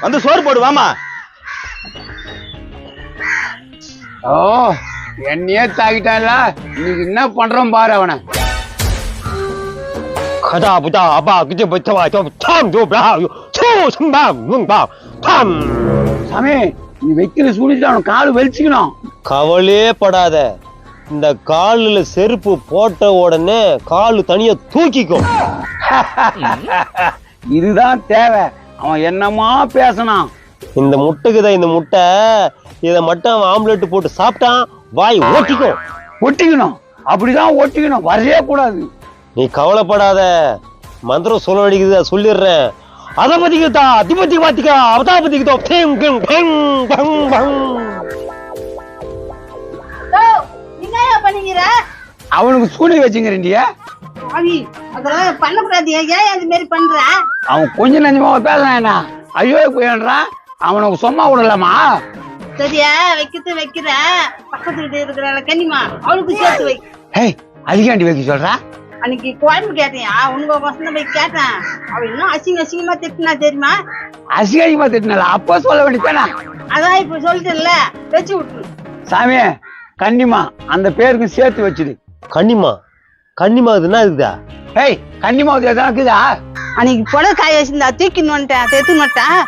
வந்து சோறு போடு வாமா. ஓ என்னையே தாக்கிட்டான்ல, இன்னைக்கு என்ன பண்றோம் பாரு அவனை. கதா புதா அப்பா கிட்ட பச்சவா டாம் ஜோ பிரா சோ சம்பா மும்பா டாம். சாமி நீ வைக்கிற சூழ்நிலை அவன் கால் வெளிச்சுக்கணும். கவலையே படாத, இந்த காலில் செருப்பு போட்ட உடனே காலு தனியா தூக்கிக்கும். இதுதான் தேவை. அவன் என்னமா பேசணும். இந்த முட்டைக்குதான் இந்த முட்டை, இதை மட்டும் அவன் ஆம்லெட் போட்டு சாப்பிட்டான் வாய் ஓட்டிக்கும். ஒட்டிக்கணும், அப்படிதான் ஒட்டிக்கணும், வரவே கூடாது. நீ கவலைப்படாத, மந்திரம் சொல்ல வேண்டியது சொல்லிடுறேன். அதை பத்திக்கிட்டா அதிபதி பாத்திக்கா அவதா பத்திக்கிட்டோ. அவனுக்கு சூழ்நிலை வச்சுங்கிறீண்டியா? அதெல்லாம் பண்ணக்கூடாது. ஏன் அது மாதிரி பண்ற? அவன் கொஞ்ச நஞ்சமா பேசுறான். என்ன ஐயோ போயிடுறான். அவனுக்கு சும்மா விடலாமா? சரியா வைக்கிற பக்கத்து வீட்டு இருக்கிற கன்னிமா அவளுக்கு சேர்த்து வை. ஏய் அதிகாண்டி வைக்க சொல்றா. அன்னைக்கு கோயம்பு கேட்டியா, உங்க வசந்த போய் கேட்டேன். அவ இன்னும் அசிங்கமா திட்டினா தெரியுமா? அசிங்கமா திட்டினால அப்போ சொல்ல வேண்டியதானே. அதான் இப்ப சொல்லிட்டேன்ல, வச்சு விட்டுரு. சாமி கன்னிமா அந்த பேருக்கு சேர்த்து வச்சுடு. கன்னிமா கன்னிமா இதுனா இருக்குதா? ஏய் கன்னிமா எதனா இருக்குதா? அன்னைக்கு புடவை காய வச்சிருந்தா தூக்கின்னு வந்துட்டேன், எடுத்துன்னு வந்துட்டேன்.